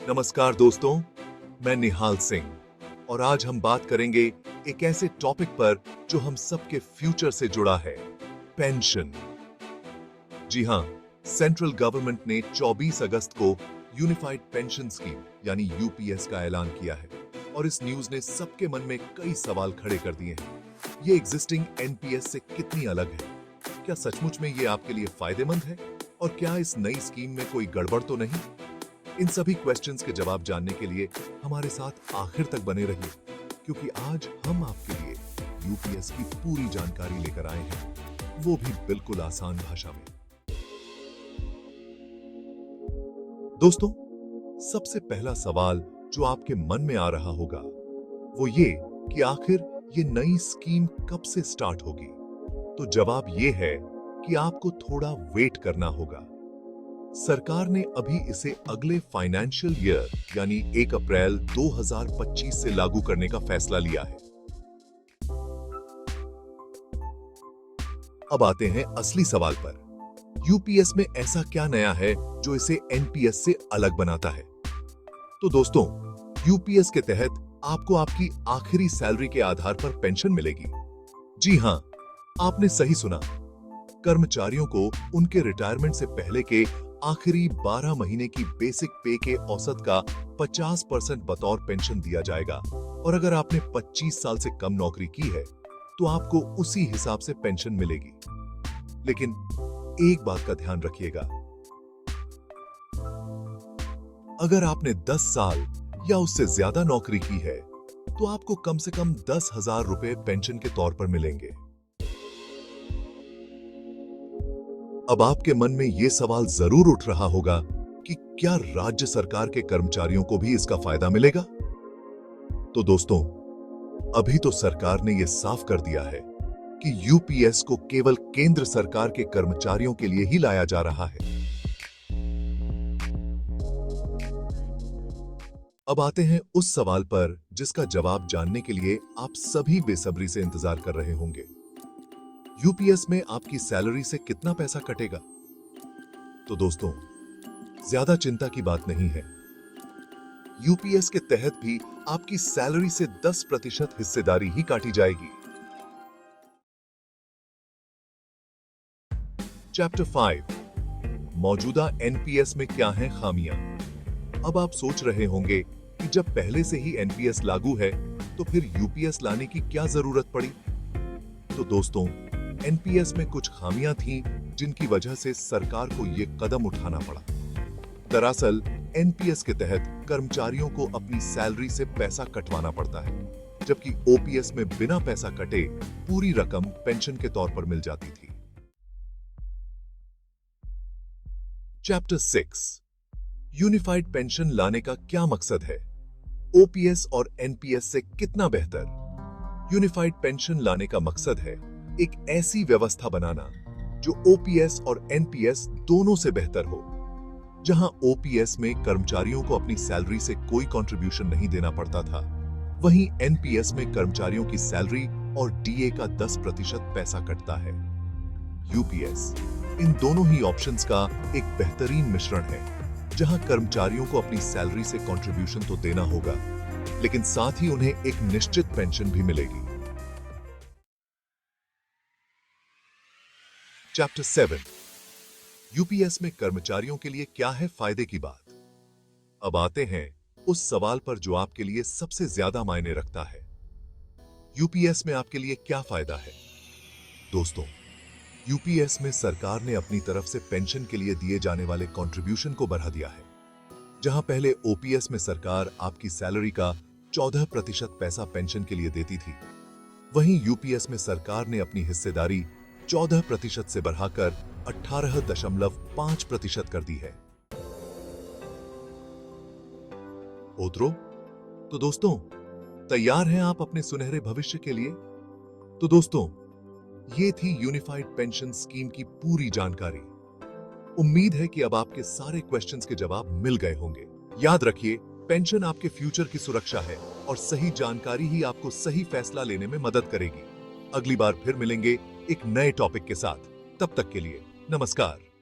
नमस्कार दोस्तों, मैं निहाल सिंह और आज हम बात करेंगे एक ऐसे टॉपिक पर जो हम सबके फ्यूचर से जुड़ा है, पेंशन। जी हां, सेंट्रल गवर्नमेंट ने 24 अगस्त को यूनिफाइड पेंशन स्कीम यानी यूपीएस का ऐलान किया है और इस न्यूज ने सबके मन में कई सवाल खड़े कर दिए हैं। ये एग्जिस्टिंग एनपीएस से कितनी अलग है? क्या सचमुच में ये आपके लिए फायदेमंद है? और क्या इस नई स्कीम में कोई गड़बड़ तो नहीं? इन सभी क्वेश्चंस के जवाब जानने के लिए हमारे साथ आखिर तक बने रहिए, क्योंकि आज हम आपके लिए यूपीएस की पूरी जानकारी लेकर आए हैं, वो भी बिल्कुल आसान भाषा में। दोस्तों, सबसे पहला सवाल जो आपके मन में आ रहा होगा वो ये कि आखिर ये नई स्कीम कब से स्टार्ट होगी? तो जवाब ये है कि आपको थोड़ा वेट करना होगा। सरकार ने अभी इसे अगले फाइनेंशियल ईयर यानी 1 अप्रैल 2025 से लागू करने का फैसला लिया है। अब आते हैं असली सवाल पर। यूपीएस में ऐसा क्या नया है जो इसे एनपीएस से अलग बनाता है? तो दोस्तों, यूपीएस के तहत आपको आपकी आखिरी सैलरी के आधार पर पेंशन मिलेगी। जी हां, आपने सही सुना। कर्मचारियों को उनके रिटायरमेंट से पहले के आखिरी 12 महीने की बेसिक पे के औसत का 50% बतौर पेंशन दिया जाएगा और अगर आपने 25 साल से कम नौकरी की है तो आपको उसी हिसाब से पेंशन मिलेगी। लेकिन एक बात का ध्यान रखिएगा, अगर आपने 10 साल या उससे ज्यादा नौकरी की है तो आपको कम से कम 10,000 रुपए पेंशन के तौर पर मिलेंगे। अब आपके मन में यह सवाल जरूर उठ रहा होगा कि क्या राज्य सरकार के कर्मचारियों को भी इसका फायदा मिलेगा? तो दोस्तों, अभी तो सरकार ने यह साफ कर दिया है कि यूपीएस को केवल केंद्र सरकार के कर्मचारियों के लिए ही लाया जा रहा है। अब आते हैं उस सवाल पर जिसका जवाब जानने के लिए आप सभी बेसब्री से इंतजार कर रहे होंगे। यूपीएस में आपकी सैलरी से कितना पैसा कटेगा? तो दोस्तों, ज्यादा चिंता की बात नहीं है। यूपीएस के तहत भी आपकी सैलरी से 10% हिस्सेदारी ही काटी जाएगी। चैप्टर 5, मौजूदा एनपीएस में क्या हैं खामियां? अब आप सोच रहे होंगे कि जब पहले से ही एनपीएस लागू है तो फिर यूपीएस लाने की क्या जरूरत पड़ी? तो दोस्तों, एनपीएस में कुछ खामियां थीं जिनकी वजह से सरकार को यह कदम उठाना पड़ा। दरअसल एनपीएस के तहत कर्मचारियों को अपनी सैलरी से पैसा कटवाना पड़ता है, जबकि ओपीएस में बिना पैसा कटे पूरी रकम पेंशन के तौर पर मिल जाती थी। चैप्टर 6, यूनिफाइड पेंशन लाने का क्या मकसद है? ओपीएस और एनपीएस से कितना बेहतर? यूनिफाइड पेंशन लाने का मकसद है एक ऐसी व्यवस्था बनाना जो ओपीएस और एनपीएस दोनों से बेहतर हो। जहां ओपीएस में कर्मचारियों को अपनी सैलरी से कोई कंट्रीब्यूशन नहीं देना पड़ता था, वहीं एनपीएस में कर्मचारियों की सैलरी और डीए का 10% पैसा कटता है। यूपीएस इन दोनों ही ऑप्शंस का एक बेहतरीन मिश्रण है, जहां कर्मचारियों को अपनी सैलरी से कंट्रीब्यूशन तो देना होगा, लेकिन साथ ही उन्हें एक निश्चित पेंशन भी मिलेगी। चैप्टर 7, यूपीएस में कर्मचारियों के लिए क्या है फायदे की बात? अब आते हैं उस सवाल पर जो आपके लिए सबसे ज्यादा मायने रखता है। यूपीएस में आपके लिए क्या फायदा है? दोस्तों, यूपीएस में सरकार ने अपनी तरफ से पेंशन के लिए दिए जाने वाले कंट्रीब्यूशन को बढ़ा दिया है। जहां पहले ओपीएस में सरकार आपकी सैलरी का 14% पैसा पेंशन के लिए देती थी, वहीं यूपीएस में सरकार ने अपनी हिस्सेदारी 14% से बढ़ाकर 18.5% कर दी है। तो दोस्तों, तैयार हैं आप अपने सुनहरे भविष्य के लिए? तो दोस्तों, ये थी यूनिफाइड पेंशन स्कीम की पूरी जानकारी। उम्मीद है कि अब आपके सारे क्वेश्चंस के जवाब मिल गए होंगे। याद रखिए, पेंशन आपके फ्यूचर की सुरक्षा है और सही जानकारी ही आपको सही फैसला लेने में मदद करेगी। अगली बार फिर मिलेंगे एक नए टॉपिक के साथ। तब तक के लिए नमस्कार।